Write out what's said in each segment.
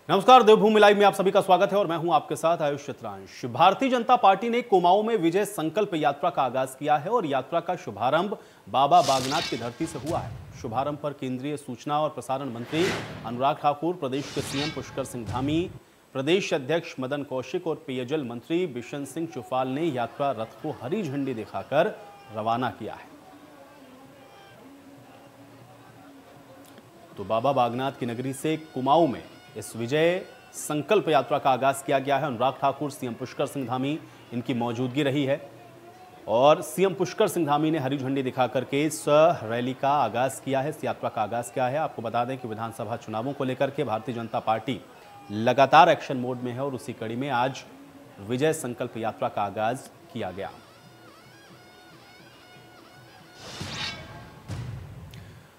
नमस्कार, देवभूमि लाइव में आप सभी का स्वागत है और मैं हूं आपके साथ आयुष चित्रांश। भारतीय जनता पार्टी ने कुमाऊं में विजय संकल्प यात्रा का आगाज किया है और यात्रा का शुभारंभ बाबा बागनाथ की धरती से हुआ है। शुभारंभ पर केंद्रीय सूचना और प्रसारण मंत्री अनुराग ठाकुर, प्रदेश के सीएम पुष्कर सिंह धामी, प्रदेश अध्यक्ष मदन कौशिक और पेयजल मंत्री बिशन सिंह चुफाल ने यात्रा रथ को हरी झंडी दिखाकर रवाना किया है। तो बाबा बागनाथ की नगरी से कुमाऊं में इस विजय संकल्प यात्रा का आगाज किया गया है। अनुराग ठाकुर, सीएम पुष्कर सिंह धामी, इनकी मौजूदगी रही है और सीएम पुष्कर सिंह धामी ने हरी झंडी दिखाकर के इस रैली का आगाज किया है, इस यात्रा का आगाज किया है। आपको बता दें कि विधानसभा चुनावों को लेकर के भारतीय जनता पार्टी लगातार एक्शन मोड में है और उसी कड़ी में आज विजय संकल्प यात्रा का आगाज किया गया।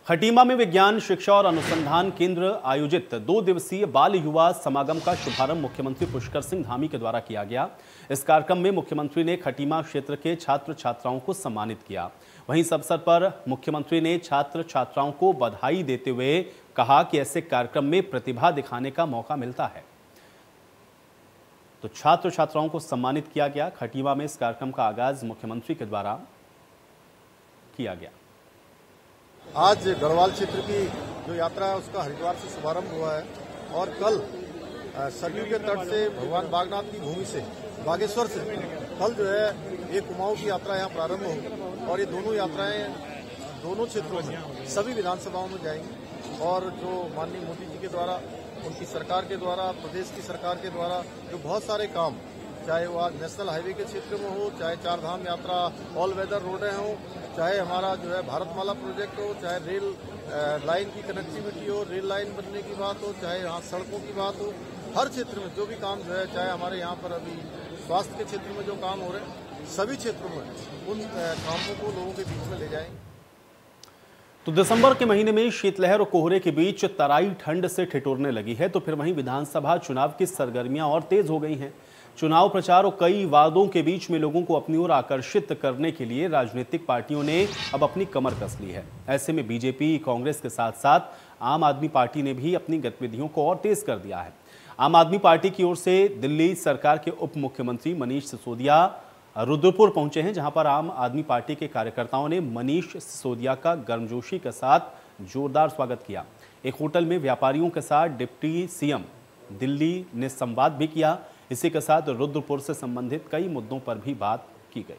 खटीमा में विज्ञान, शिक्षा और अनुसंधान केंद्र आयोजित 2 दिवसीय बाल युवा समागम का शुभारंभ मुख्यमंत्री पुष्कर सिंह धामी के द्वारा किया गया। इस कार्यक्रम में मुख्यमंत्री ने खटीमा क्षेत्र के छात्र छात्राओं को सम्मानित किया। वहीं इस अवसर पर मुख्यमंत्री ने छात्र छात्राओं को बधाई देते हुए कहा कि ऐसे कार्यक्रम में प्रतिभा दिखाने का मौका मिलता है। तो छात्र छात्राओं को सम्मानित किया गया। खटीमा में इस कार्यक्रम का आगाज मुख्यमंत्री के द्वारा किया गया। आज गढ़वाल क्षेत्र की जो यात्रा है उसका हरिद्वार से शुभारंभ हुआ है और कल सरयू के तट से भगवान बागनाथ की भूमि से बागेश्वर से कल जो है ये कुमाऊं की यात्रा यहाँ प्रारंभ होगी और ये दोनों यात्राएं दोनों क्षेत्रों में सभी विधानसभाओं में जाएंगी। और जो माननीय मोदी जी के द्वारा, उनकी सरकार के द्वारा, प्रदेश की सरकार के द्वारा जो बहुत सारे काम, चाहे वो आज नेशनल हाईवे के क्षेत्र में हो, चाहे चार धाम यात्रा ऑल वेदर रोडें हो, चाहे हमारा जो है भारतमाला प्रोजेक्ट हो, चाहे रेल लाइन की कनेक्टिविटी हो, रेल लाइन बनने की बात हो, चाहे यहाँ सड़कों की बात हो, हर क्षेत्र में जो भी काम जो है, चाहे हमारे यहाँ पर अभी स्वास्थ्य के क्षेत्र में जो काम हो रहे हैं, सभी क्षेत्रों में उन कामों को लोगों के बीच में ले जाएंगे। तो दिसंबर के महीने में शीतलहर और कोहरे के बीच तराई ठंड से ठिठुरने लगी है, तो फिर वहीं विधानसभा चुनाव की सरगर्मियां और तेज हो गई हैं। चुनाव प्रचार और कई वादों के बीच में लोगों को अपनी ओर आकर्षित करने के लिए राजनीतिक पार्टियों ने अब अपनी कमर कस ली है। ऐसे में बीजेपी, कांग्रेस के साथ साथ आम आदमी पार्टी ने भी अपनी गतिविधियों को और तेज कर दिया है। आम आदमी पार्टी की ओर से दिल्ली सरकार के उप मुख्यमंत्री मनीष सिसोदिया रुद्रपुर पहुंचे हैं, जहां पर आम आदमी पार्टी के कार्यकर्ताओं ने मनीष सिसोदिया का गर्मजोशी के साथ जोरदार स्वागत किया। एक होटल में व्यापारियों के साथ डिप्टी सीएम दिल्ली ने संवाद भी किया। इसी के साथ रुद्रपुर से संबंधित कई मुद्दों पर भी बात की गई।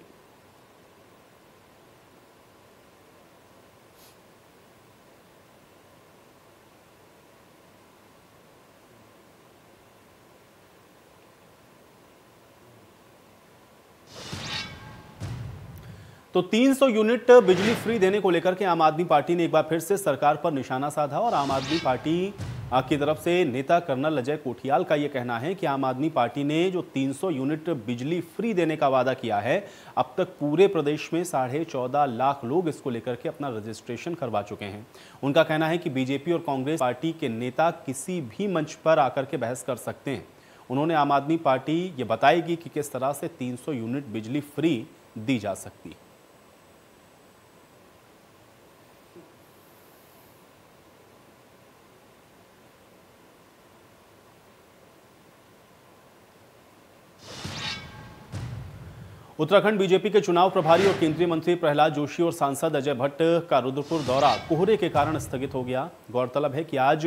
तो 300 यूनिट बिजली फ्री देने को लेकर के आम आदमी पार्टी ने एक बार फिर से सरकार पर निशाना साधा और आम आदमी पार्टी की तरफ से नेता कर्नल अजय कोठियाल का यह कहना है कि आम आदमी पार्टी ने जो 300 यूनिट बिजली फ्री देने का वादा किया है, अब तक पूरे प्रदेश में 14.5 लाख लोग इसको लेकर के अपना रजिस्ट्रेशन करवा चुके हैं। उनका कहना है कि बीजेपी और कांग्रेस पार्टी के नेता किसी भी मंच पर आकर के बहस कर सकते हैं। उन्होंने आम आदमी पार्टी ये बताएगी कि किस तरह से 300 यूनिट बिजली फ्री दी जा सकती है। उत्तराखंड बीजेपी के चुनाव प्रभारी और केंद्रीय मंत्री प्रहलाद जोशी और सांसद अजय भट्ट का रुद्रपुर दौरा कोहरे के कारण स्थगित हो गया। गौरतलब है कि आज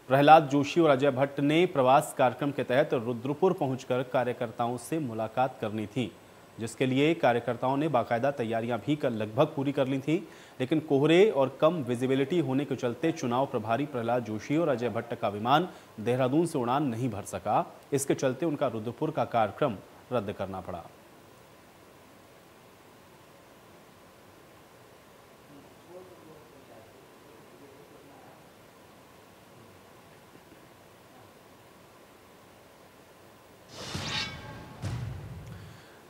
प्रहलाद जोशी और अजय भट्ट ने प्रवास कार्यक्रम के तहत रुद्रपुर पहुंचकर कार्यकर्ताओं से मुलाकात करनी थी, जिसके लिए कार्यकर्ताओं ने बाकायदा तैयारियां भी लगभग पूरी कर ली थी। लेकिन कोहरे और कम विजिबिलिटी होने के चलते चुनाव प्रभारी प्रहलाद जोशी और अजय भट्ट का विमान देहरादून से उड़ान नहीं भर सका। इसके चलते उनका रुद्रपुर का कार्यक्रम रद्द करना पड़ा।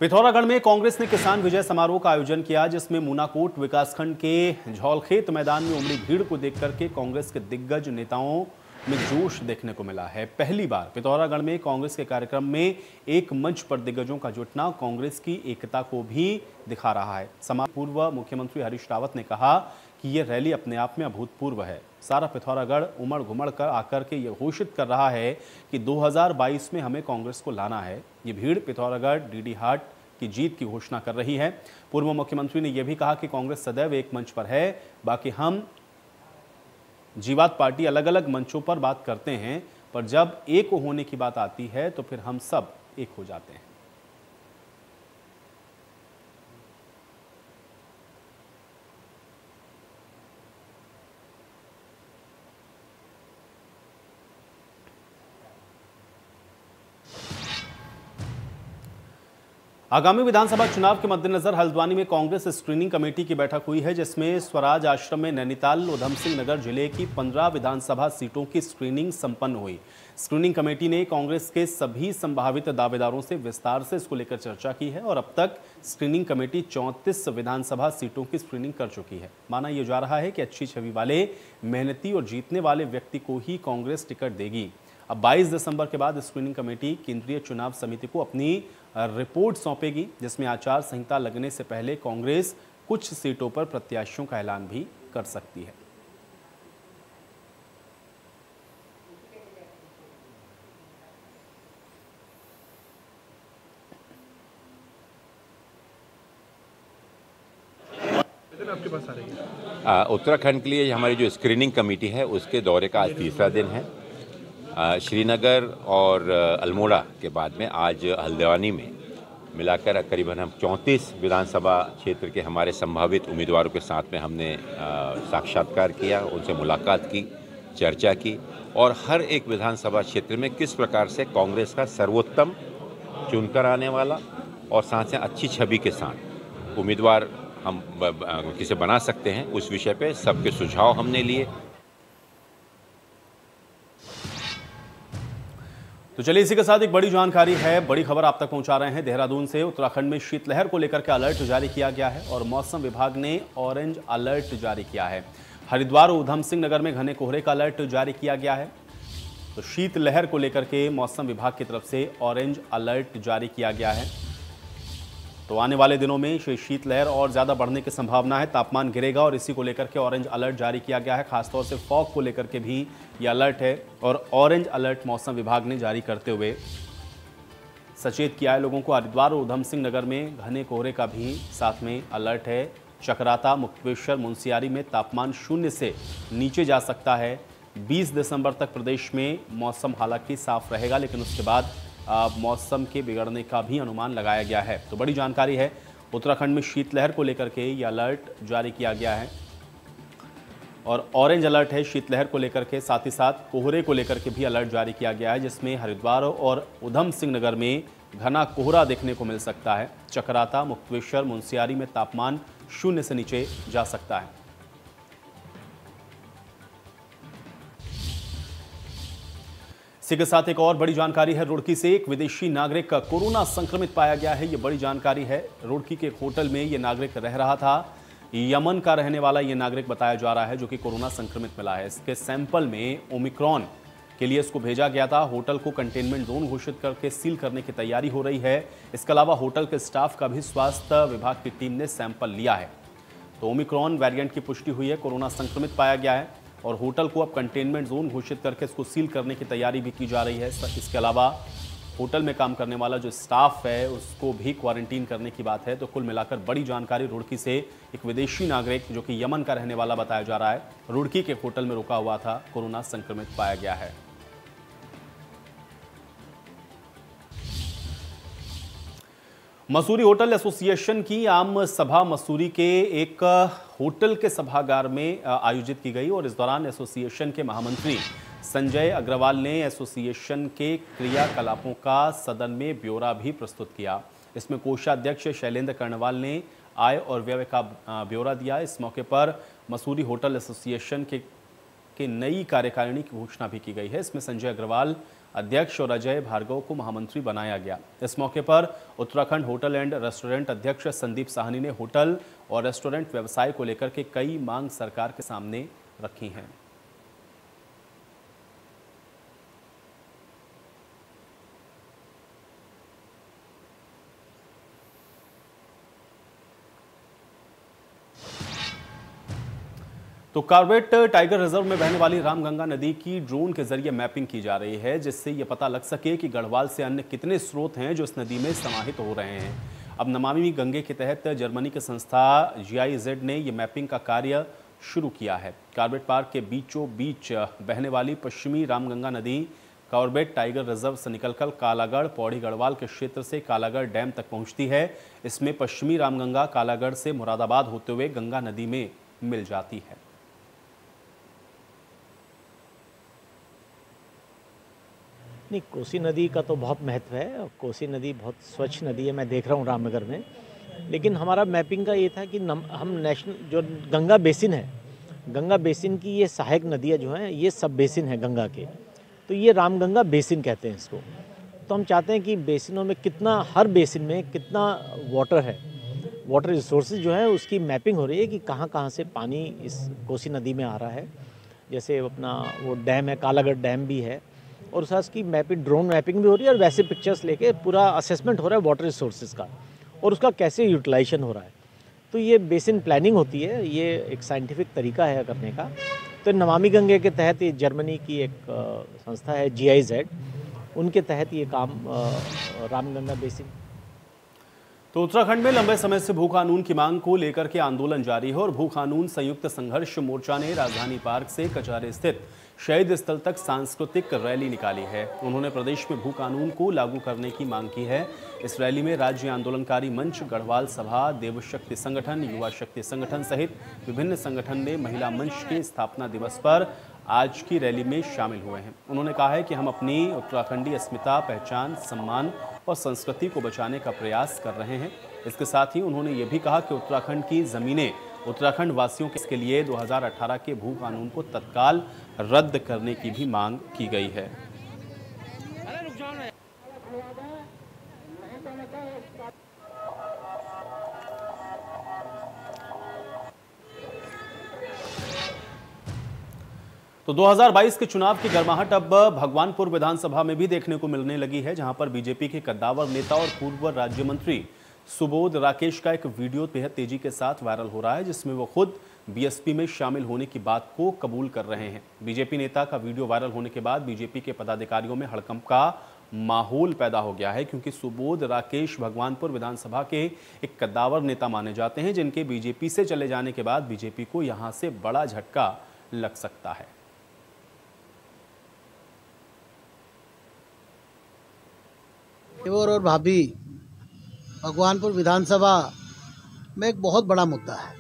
पिथौरागढ़ में कांग्रेस ने किसान विजय समारोह का आयोजन किया, जिसमें मूनाकोट विकासखंड के झौलखेत मैदान में उमड़ी भीड़ को देखकर के कांग्रेस के दिग्गज नेताओं में जोश देखने को मिला है। पहली बार पिथौरागढ़ में कांग्रेस के कार्यक्रम में एक मंच पर दिग्गजों का जुटना कांग्रेस की एकता को भी दिखा रहा है। समारोह पूर्व मुख्यमंत्री हरीश रावत ने कहा कि ये रैली अपने आप में अभूतपूर्व है। सारा पिथौरागढ़ उमड़ घुमड़ कर आकर के ये घोषित कर रहा है कि 2022 में हमें कांग्रेस को लाना है। ये भीड़ पिथौरागढ़ डीडी हाट की जीत की घोषणा कर रही है। पूर्व मुख्यमंत्री ने यह भी कहा कि कांग्रेस सदैव एक मंच पर है, बाकी हम जीवात पार्टी अलग अलग मंचों पर बात करते हैं, पर जब एक होने की बात आती है तो फिर हम सब एक हो जाते हैं। आगामी विधानसभा चुनाव के मद्देनजर हल्द्वानी में कांग्रेस स्क्रीनिंग कमेटी की बैठक हुई है, जिसमें स्वराज आश्रम में नैनीताल उधम सिंह नगर जिले की 15 विधानसभा सीटों की स्क्रीनिंग संपन्न हुई। स्क्रीनिंग कमेटी ने कांग्रेस के सभी संभावित दावेदारों से विस्तार से इसको लेकर चर्चा की है और अब तक स्क्रीनिंग कमेटी 34 विधानसभा सीटों की स्क्रीनिंग कर चुकी है। माना यह जा रहा है कि अच्छी छवि वाले, मेहनती और जीतने वाले व्यक्ति को ही कांग्रेस टिकट देगी। अब 22 दिसंबर के बाद स्क्रीनिंग कमेटी केंद्रीय चुनाव समिति को अपनी रिपोर्ट सौंपेगी, जिसमें आचार संहिता लगने से पहले कांग्रेस कुछ सीटों पर प्रत्याशियों का ऐलान भी कर सकती है। आपके पास आ रही है उत्तराखंड के लिए हमारी जो स्क्रीनिंग कमेटी है उसके दौरे का आज तीसरा दिन है। श्रीनगर और अल्मोड़ा के बाद में आज हल्द्वानी में मिलाकर करीबन हम 34 विधानसभा क्षेत्र के हमारे संभावित उम्मीदवारों के साथ में हमने साक्षात्कार किया, उनसे मुलाकात की, चर्चा की और हर एक विधानसभा क्षेत्र में किस प्रकार से कांग्रेस का सर्वोत्तम चुनकर आने वाला और साथ से अच्छी छवि के साथ उम्मीदवार हम किसे बना सकते हैं, उस विषय पे सबके सुझाव हमने लिए। तो चलिए इसी के साथ एक बड़ी जानकारी है, बड़ी खबर आप तक पहुंचा रहे हैं देहरादून से। उत्तराखंड में शीतलहर को लेकर के अलर्ट जारी किया गया है और मौसम विभाग ने ऑरेंज अलर्ट जारी किया है। हरिद्वार और उधम सिंह नगर में घने कोहरे का अलर्ट जारी किया गया है। तो शीतलहर को लेकर के मौसम विभाग की तरफ से ऑरेंज अलर्ट जारी किया गया है। तो आने वाले दिनों में शीतलहर और ज़्यादा बढ़ने की संभावना है, तापमान गिरेगा और इसी को लेकर के ऑरेंज अलर्ट जारी किया गया है। खासतौर से फॉग को लेकर के भी ये अलर्ट है और ऑरेंज अलर्ट मौसम विभाग ने जारी करते हुए सचेत किया है लोगों को। हरिद्वार और उधम सिंह नगर में घने कोहरे का भी साथ में अलर्ट है। चकराता, मुक्तेश्वर, मुनस्यारी में तापमान 0 से नीचे जा सकता है। 20 दिसंबर तक प्रदेश में मौसम हालांकि साफ रहेगा, लेकिन उसके बाद मौसम के बिगड़ने का भी अनुमान लगाया गया है। तो बड़ी जानकारी है, उत्तराखंड में शीतलहर को लेकर के ये अलर्ट जारी किया गया है और ऑरेंज अलर्ट है शीतलहर को लेकर के। साथ ही साथ कोहरे को लेकर के भी अलर्ट जारी किया गया है, जिसमें हरिद्वार और उधम सिंह नगर में घना कोहरा देखने को मिल सकता है। चकराता, मुक्तेश्वर, मुनस्यारी में तापमान 0 से नीचे जा सकता है। इसी के साथ एक और बड़ी जानकारी है, रुड़की से एक विदेशी नागरिक का कोरोना संक्रमित पाया गया है। ये बड़ी जानकारी है। रुड़की के एक होटल में ये नागरिक रह रहा था। यमन का रहने वाला ये नागरिक बताया जा रहा है, जो कि कोरोना संक्रमित मिला है। इसके सैंपल में ओमिक्रॉन के लिए इसको भेजा गया था। होटल को कंटेनमेंट जोन घोषित करके सील करने की तैयारी हो रही है। इसके अलावा होटल के स्टाफ का भी स्वास्थ्य विभाग की टीम ने सैंपल लिया है। तो ओमिक्रॉन वेरिएंट की पुष्टि हुई है, कोरोना संक्रमित पाया गया है और होटल को अब कंटेनमेंट जोन घोषित करके इसको सील करने की तैयारी भी की जा रही है। इसके अलावा होटल में काम करने वाला जो स्टाफ है उसको भी क्वारंटीन करने की बात है। तो कुल मिलाकर बड़ी जानकारी रुड़की से एक विदेशी नागरिक जो कि यमन का रहने वाला बताया जा रहा है, रुड़की के होटल में रुका हुआ था, कोरोना संक्रमित पाया गया है। मसूरी होटल एसोसिएशन की आम सभा मसूरी के एक होटल के सभागार में आयोजित की गई और इस दौरान एसोसिएशन के महामंत्री संजय अग्रवाल ने एसोसिएशन के क्रियाकलापों का सदन में ब्यौरा भी प्रस्तुत किया। इसमें कोषाध्यक्ष शैलेंद्र कर्णवाल ने आय और व्यय का ब्यौरा दिया। इस मौके पर मसूरी होटल एसोसिएशन के नई कार्यकारिणी की घोषणा भी की गई है। इसमें संजय अग्रवाल अध्यक्ष और अजय भार्गव को महामंत्री बनाया गया। इस मौके पर उत्तराखंड होटल एंड रेस्टोरेंट अध्यक्ष संदीप साहनी ने होटल और रेस्टोरेंट व्यवसाय को लेकर के कई मांग सरकार के सामने रखी हैं। तो कॉर्बेट टाइगर रिजर्व में बहने वाली रामगंगा नदी की ड्रोन के जरिए मैपिंग की जा रही है, जिससे ये पता लग सके कि गढ़वाल से अन्य कितने स्रोत हैं जो इस नदी में समाहित हो रहे हैं। अब नमामि गंगे के तहत जर्मनी की संस्था GIZ ने ये मैपिंग का कार्य शुरू किया है। कॉर्बेट पार्क के बीचों बीच बहने वाली पश्चिमी रामगंगा नदी कॉर्बेट टाइगर रिजर्व से निकलकर कालागढ़ पौड़ी गढ़वाल के क्षेत्र से कालागढ़ डैम तक पहुंचती है। इसमें पश्चिमी रामगंगा कालागढ़ से मुरादाबाद होते हुए गंगा नदी में मिल जाती है। नहीं, कोसी नदी का तो बहुत महत्व है और कोसी नदी बहुत स्वच्छ नदी है, मैं देख रहा हूँ रामनगर में। लेकिन हमारा मैपिंग का ये था कि हम नेशनल जो गंगा बेसिन है, गंगा बेसिन की ये सहायक नदियाँ जो हैं ये सब बेसिन है गंगा के, तो ये रामगंगा बेसिन कहते हैं इसको। तो हम चाहते हैं कि बेसिनों में कितना, हर बेसिन में कितना वाटर है, वाटर रिसोर्सेज जो है उसकी मैपिंग हो रही है कि कहाँ कहाँ से पानी इस कोसी नदी में आ रहा है। जैसे अपना वो डैम है, कालागढ़ डैम भी है, और साथ की मैपिंग, ड्रोन मैपिंग भी हो रही है और वैसे पिक्चर्स लेके पूरा असेसमेंट हो रहा है वाटर रिसोर्सेज का और उसका कैसे यूटिलाइजेशन हो रहा है। तो ये बेसिन प्लानिंग होती है, ये एक साइंटिफिक तरीका है करने का। तो नमामि गंगे के तहत ये जर्मनी की एक संस्था है GIZ, उनके तहत ये काम रामगंगा बेसिन। तो उत्तराखंड में लंबे समय से भू कानून की मांग को लेकर के आंदोलन जारी है और भू कानून संयुक्त संघर्ष मोर्चा ने राजधानी पार्क से कचारे स्थित शहीद स्थल तक सांस्कृतिक रैली निकाली है। उन्होंने प्रदेश में भू कानून को लागू करने की मांग की है। इस रैली में राज्य आंदोलनकारी मंच, गढ़वाल सभा, देव शक्ति संगठन, युवा शक्ति संगठन सहित विभिन्न संगठन ने महिला मंच के स्थापना दिवस पर आज की रैली में शामिल हुए हैं। उन्होंने कहा है कि हम अपनी उत्तराखंडी अस्मिता, पहचान, सम्मान और संस्कृति को बचाने का प्रयास कर रहे हैं। इसके साथ ही उन्होंने ये भी कहा कि उत्तराखंड की ज़मीनें उत्तराखंड वासियों के लिए 2018 के भू कानून को तत्काल रद्द करने की भी मांग की गई है। तो 2022 के चुनाव की गर्माहट अब भगवानपुर विधानसभा में भी देखने को मिलने लगी है, जहां पर बीजेपी के कद्दावर नेता और पूर्व राज्य मंत्री सुबोध राकेश का एक वीडियो बेहद तेजी के साथ वायरल हो रहा है, जिसमें वो खुद BSP में शामिल होने की बात को कबूल कर रहे हैं। बीजेपी नेता का वीडियो वायरल होने के बाद बीजेपी के पदाधिकारियों में हड़कंप का माहौल पैदा हो गया है, क्योंकि सुबोध राकेश भगवानपुर विधानसभा के एक कद्दावर नेता माने जाते हैं, जिनके बीजेपी से चले जाने के बाद बीजेपी को यहां से बड़ा झटका लग सकता है। और भाभी भगवानपुर विधानसभा में एक बहुत बड़ा मुद्दा है।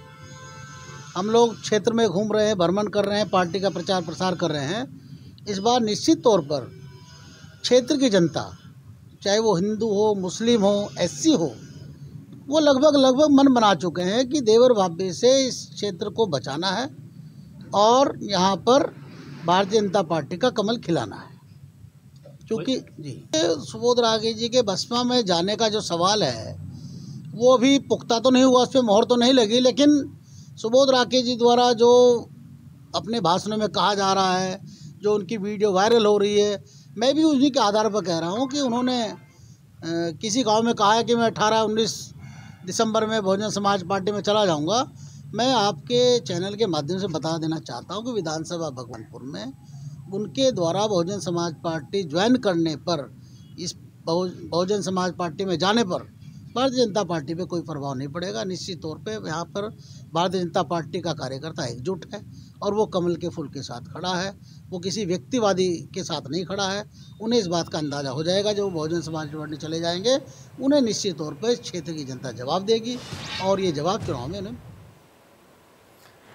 हम लोग क्षेत्र में घूम रहे हैं, भ्रमण कर रहे हैं, पार्टी का प्रचार प्रसार कर रहे हैं। इस बार निश्चित तौर पर क्षेत्र की जनता, चाहे वो हिंदू हो, मुस्लिम हो, SC हो, वो लगभग मन बना चुके हैं कि देवर भाभी से इस क्षेत्र को बचाना है और यहाँ पर भारतीय जनता पार्टी का कमल खिलाना है। क्योंकि जी सुबोध राकेश जी के बसपा में जाने का जो सवाल है वो अभी पुख्ता तो नहीं हुआ, उस पर मोहर तो नहीं लगी, लेकिन सुबोध राकेश जी द्वारा जो अपने भाषणों में कहा जा रहा है, जो उनकी वीडियो वायरल हो रही है, मैं भी उन्हीं के आधार पर कह रहा हूँ कि उन्होंने किसी गांव में कहा है कि मैं 18-19 दिसंबर में बहुजन समाज पार्टी में चला जाऊँगा। मैं आपके चैनल के माध्यम से बता देना चाहता हूँ कि विधानसभा भगवानपुर में उनके द्वारा बहुजन समाज पार्टी ज्वाइन करने पर, इस बहुजन समाज पार्टी में जाने पर भारतीय जनता पार्टी पे कोई प्रभाव नहीं पड़ेगा। निश्चित तौर पे यहाँ पर भारतीय जनता पार्टी का कार्यकर्ता एकजुट है और वो कमल के फूल के साथ खड़ा है, वो किसी व्यक्तिवादी के साथ नहीं खड़ा है। उन्हें इस बात का अंदाज़ा हो जाएगा, जब वो बहुजन समाज पार्टी चले जाएंगे उन्हें निश्चित तौर पर क्षेत्र की जनता जवाब देगी और ये जवाब चुनाव में उन्हें।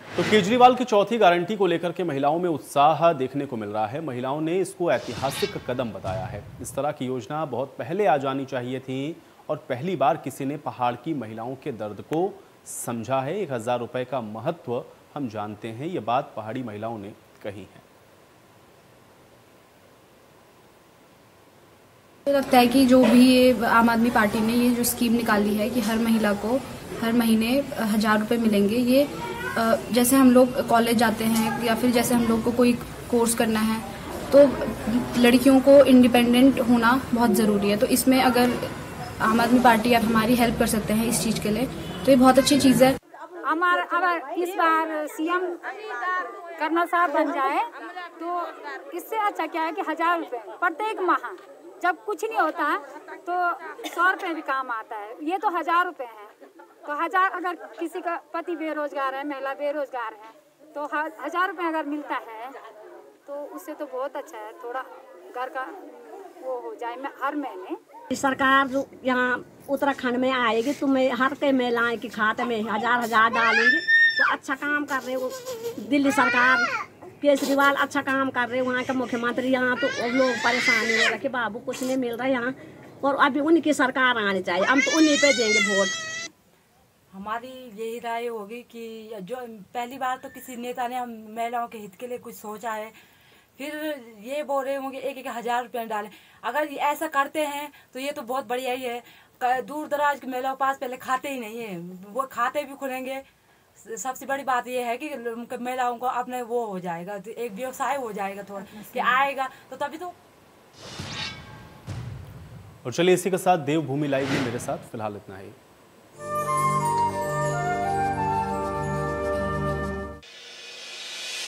तो केजरीवाल की चौथी गारंटी को लेकर के महिलाओं में उत्साह देखने को मिल रहा है। महिलाओं ने इसको ऐतिहासिक कदम बताया है। इस तरह की योजना बहुत पहले आ जानी चाहिए थी और पहली बार किसी ने पहाड़ की महिलाओं के दर्द को समझा है। 1000 रुपए का महत्व हम जानते हैं, ये बात पहाड़ी महिलाओं ने कही है। मुझे लगता है कि जो भी ये आम आदमी पार्टी ने ये जो स्कीम निकाली है कि हर महिला को हर महीने 1000 रुपए मिलेंगे, ये जैसे हम लोग कॉलेज जाते हैं या फिर जैसे हम लोग को कोई कोर्स करना है तो लड़कियों को इंडिपेंडेंट होना बहुत ज़रूरी है। तो इसमें अगर आम आदमी पार्टी आप हमारी हेल्प कर सकते हैं इस चीज़ के लिए तो ये बहुत अच्छी चीज़ है। हमारा अगर इस बार सीएम कर्नल साहब बन जाए तो इससे अच्छा क्या है कि 1000 रुपये प्रत्येक माह, जब कुछ नहीं होता तो 100 रुपये भी काम आता है, ये तो 1000 रुपये हैं। तो 1000 अगर किसी का पति बेरोजगार है, महिला बेरोजगार है, तो 1000 रुपये अगर मिलता है तो उससे तो बहुत अच्छा है, थोड़ा घर का वो हो जाए हर महीने। सरकार जो यहाँ उत्तराखंड में आएगी तो मैं हर के महिलाएं के खाते में 1000 डालेंगे, तो अच्छा काम कर रहे हो। दिल्ली सरकार केजरीवाल अच्छा काम कर रहे, वहाँ का मुख्यमंत्री, यहाँ तो लोग परेशान हो रहे कि बाबू कुछ नहीं मिल रहा है यहाँ, और अभी उनकी सरकार आनी चाहिए, हम तो उन्हीं पे देंगे वोट। हमारी यही राय होगी कि जो पहली बार तो किसी नेता ने हम महिलाओं के हित के लिए कुछ सोचा है, फिर ये बोल रहे होंगे 1000 रुपये डालें। अगर ये ऐसा करते हैं तो ये तो बहुत बढ़िया ही है। दूर दराज की महिलाओं के पास पहले खाते ही नहीं है, वो खाते भी खुलेंगे। सबसे बड़ी बात ये है कि महिलाओं को अपने वो हो जाएगा, एक व्यवसाय हो जाएगा थोड़ा कि आएगा तो तभी तो। और चलिए इसी के साथ देवभूमि लाइव में मेरे साथ फिलहाल इतना ही।